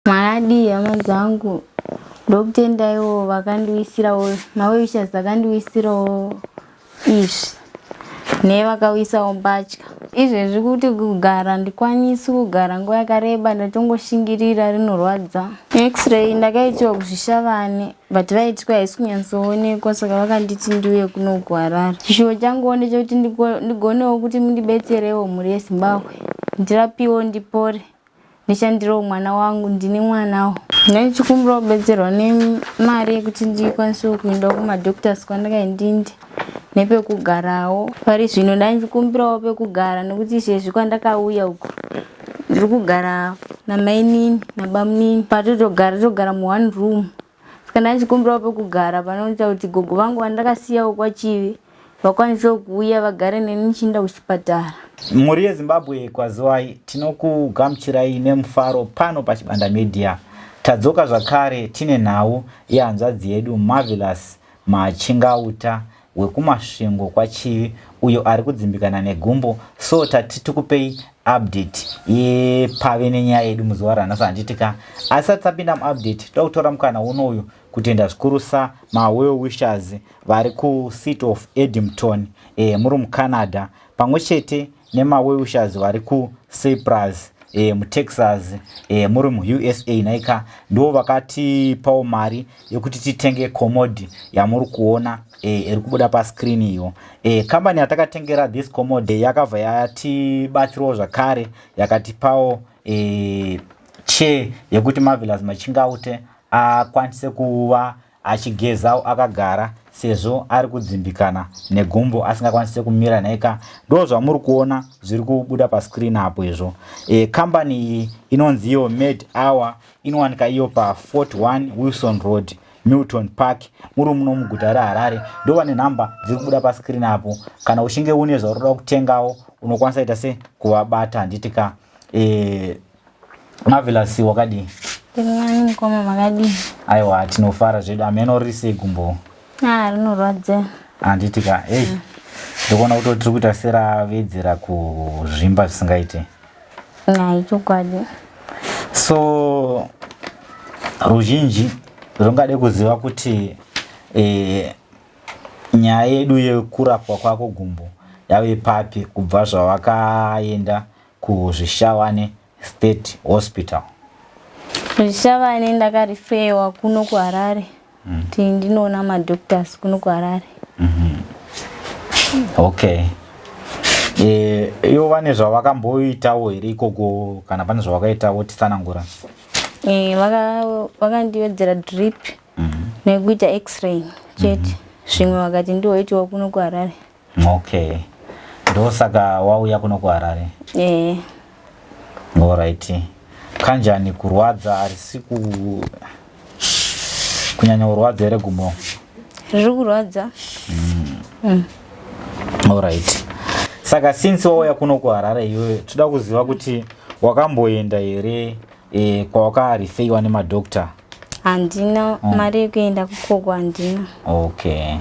Mwadi hama dzangu ndokutendaiwo vakandiwisirawo mawishes akandiwisirawo izvi nevakawisawo mbatya. Izvezvi kuti kugara ndikwanisi kugara nguva yakareba ndatongoshingirira rinorwadza. X-ray ndakaitiwa kuzvishavane but vaitwa haisi kunyatsoonekwa saka vakanditi ndiuye kuno kuHarare. Chishuwo changu ndechekuti ndigonewo kuti mundibetserewo mhuri yeZimbabwe ndirapiwo ndipore ndishandirewo mwana wangu ndine mwanawo. Ndichikumbira kubetserwa nemari yekuti ndikwanise kuenda kumadoctors kwandakaendinde nepekugarawo. Pari zvino ndachikumbirawo pekugara nekuti izvezvi kwandakauya uku ndiri kugara namainini nabamunini togara mu1 room. Saka ndachikumbirawo pekugara panoita kuti gogo vangu vandakasiyawo kwaChivi vakwanisewo kuuya vagare neni nichinda kuchipatara. Mhuri yeZimbabwe kwaziwai, tinokugamuchirai nemufaro pano paChibanda Media. Tadzoka zvakare tine nhau yehanzvadzi yedu Marvelous Machingauta wekumasvingo kwaChivi uyo ari kudzimbikana negumbo. So tikupei update yepave nenyaya yedu muzuva ranhasi handitika. Asati tapinda muupdate toda kutora mukana unoyu kutenda zvikurusa ma-well wishers vari kuCity of Edmonton muri muCanada, pamwe chete nema-well wishers vari kuCyprus muTexas muri muUSA naika ndo vakatipawo mari yekuti titenge commode yamuri kuona iri kubuda pascreen iyo. Kambani yatakatengera this commode yakabva yatibatsirawo zvakare yakatipawo chair yekuti Marvelous Machingaute akwanise kuva achigezawo akagara sezvo ari kudzimbikana negumbo asingakwanise kumira naika. Ndo zvamuri kuona zviri kubuda pascreen apo izvo. Kambani iyi inonzi iyo Made Hour, inowanika iyo pa41 Wilson Road Milton Park muri muno muguta reHarare. Ndo vane nhamba dziri kubuda pascreen apo. Kana uchinge une zvauri kutengawo unokwanisa ita se kuvabata handitika. Marvelous wakadi Ndingani mukoma makadi. Aiwa tinofara zvedu amenorise gumbo. Rinorwadza. Handitika ndikuona kuti tiri kuita seravedzera kuzvimba zvisingaite. Chokwadi. So ruzhinji rungade kuziva kuti nyaya yedu yekurapwa kwako gumbo yave papi kubva zvawakaenda kuzvishavane State Hospital. Zvishavane ndakarifewa kuno kuHarare kuti ndinoona madoctors kuno kuHarare. Okay. Ivo vane zvavakamboitawo here ikoko kana pane zvavakaitawo tisanangura? Vakandiwedzera drip nekuita X-ray chete. Zvimwe vakati ndiwoitiwa kuno kuHarare. Okay. Ndo saka wauya kuno kuHarare? Alright. Kanjani kurwadza arisi kunyanya kurwadza here gumbo? Riri kurwadza. Alright. Saka since wauya kuno kuHarare iwe toda kuziva kuti wakamboenda here kwawakareferwa nemadoctor? Handina mari yekuenda kukoko handina. Okay.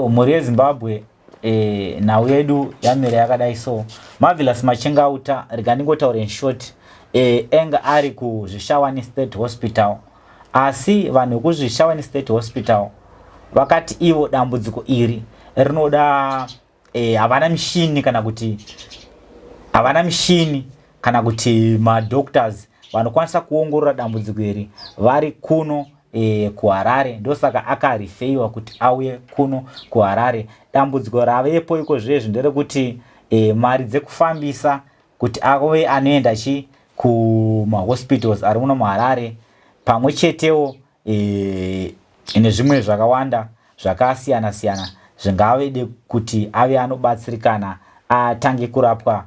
Mhuri yeZimbabwe nhau yedu yamira yakadai so. Marvelous Machingauta rikandingotaura in short enga ari kuzvishavane State Hospital, asi vanhu vekuzvishavane State Hospital vakati ivo dambudziko iri rinoda havana mishini kana kuti madoctors vanokwanisa kuongorora dambudziko iri vari kuno kuHarare. Ndosaka akarifeiwa kuti auye kuno kuHarare. Dambudziko ravepo iko zvezvi nderekuti mari dzekufambisa kuti ave anoenda kumahospitals ari muno muHarare pamwe chetewo nezvimwe zvakawanda zvakasiyana siyana zvingavede kuti ave anobatsirikana atange kurapwa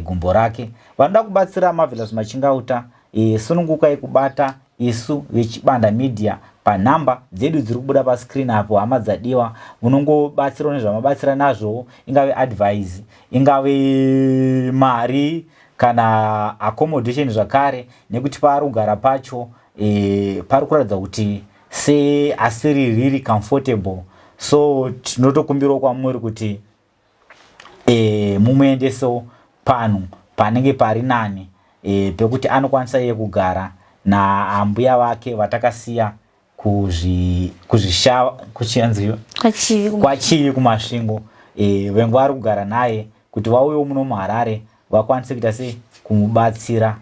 gumbo rake. Vanoda kubatsira Marvelous Machingauta, sunungukai kubata isu veChibanda Media panhamba dzedu dziri kubuda pascreen apo. Hama dzadiwa, munongobatsirawo nezvamabatsira nazvo, ingave advice, ingave mari kana accommodation zvakare, nekuti paari kugara pacho pari kuratidza kuti asiri really comfortable. So tinotokumbirawo kwamuri kuti mumuendesewo pano panenge pari nani pekuti anokwanisa iye kugara naambuya vake vatakasiya kwachivi kumasvingo. Vengu vari kugara naye kuti vauyewo muno muHarare vakwanise kuita sei kumubatsira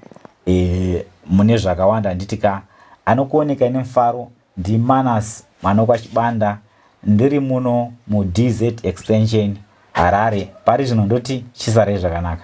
mune zvakawanda. Nditika anokuoneka nemufaro ndiManus Manokwachibanda, ndiri muno muDZ Extension Harare. Pari zvino ndoti chisarai zvakanaka.